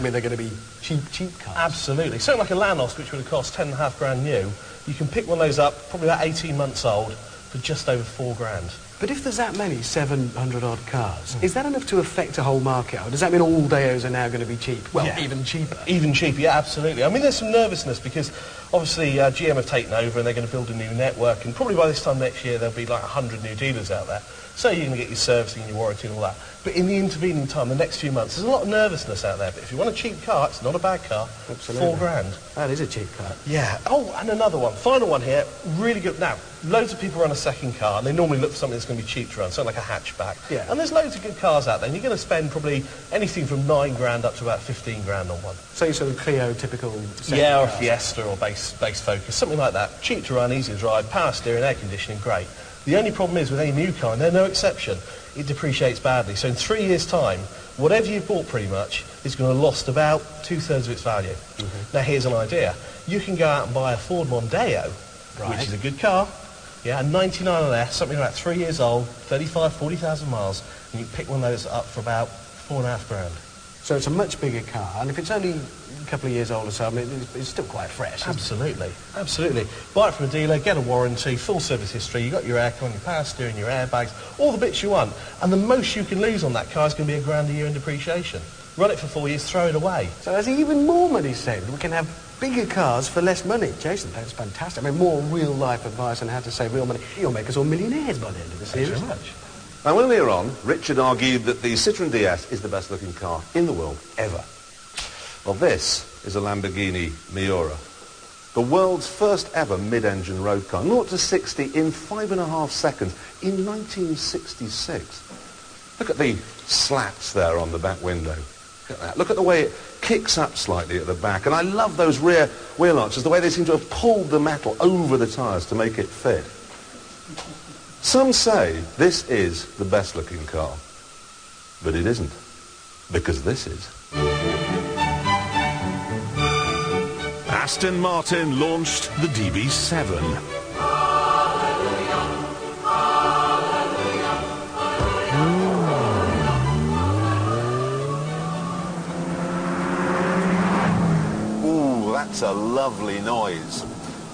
mean they're going to be cheap cars. Absolutely. Something like a Lanos, which would have cost 10.5 grand new, you can pick one of those up, probably about 18 months old, for just over 4 grand. But if there's that many 700-odd cars, is that enough to affect a whole market? Or does that mean all Deos are now going to be cheap? Well, Yeah. even cheaper. Even cheaper, yeah, absolutely. I mean, there's some nervousness because obviously GM have taken over and they're going to build a new network, and probably by this time next year there'll be like 100 new dealers out there. So you're going to get your servicing and your warranty and all that. But in the intervening time, the next few months, there's a lot of nervousness out there. But if you want a cheap car, it's not a bad car. Absolutely. 4 grand. That is a cheap car. Yeah. Oh, and another one. Final one here. Really good. Now, loads of people run a second car, and they normally look for something that's going to be cheap to run, something like a hatchback. Yeah. And there's loads of good cars out there, and you're going to spend probably anything from 9 grand up to about 15 grand on one. So your sort of Clio typical second Yeah, or a cars. Fiesta or base Focus, something like that. Cheap to run, easy to drive, power steering, air conditioning, great. The only problem is with any new car, and they're no exception, it depreciates badly. So in 3 years' time, whatever you've bought pretty much is going to have lost about 2/3 of its value. Now here's an idea. You can go out and buy a Ford Mondeo, Right. which is a good car, yeah, a 99 LS, something about 3 years old, 35, 40,000 miles, and you can pick one of those up for about 4.5 grand. So it's a much bigger car, and if it's only a couple of years old or so, I mean, it's still quite fresh. isn't it? Absolutely, absolutely. Buy it from a dealer, get a warranty, full service history, you've got your aircon, your power steering, your airbags, all the bits you want. And the most you can lose on that car is going to be £1 grand a year in depreciation. Run it for 4 years, throw it away. So there's even more money saved. We can have bigger cars for less money. Jason, that's fantastic. I mean, more real-life advice on how to save real money. You'll make us all millionaires by the end of the series. Thanks very much. Now, earlier on, Richard argued that the Citroën DS is the best-looking car in the world ever. Well, this is a Lamborghini Miura, the world's first ever mid-engine road car, 0 to 60 in 5.5 seconds in 1966. Look at the slats there on the back window. Look at that. Look at the way it kicks up slightly at the back. And I love those rear wheel arches, the way they seem to have pulled the metal over the tyres to make it fit. Some say this is the best-looking car, but it isn't, because this is. Aston Martin launched the DB7. Ooh, that's a lovely noise.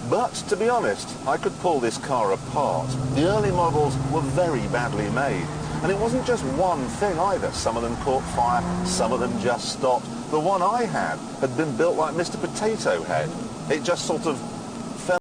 But, to be honest, I could pull this car apart. The early models were very badly made. And it wasn't just one thing either. Some of them caught fire, some of them just stopped. The one I had been built like Mr. Potato Head. It just sort of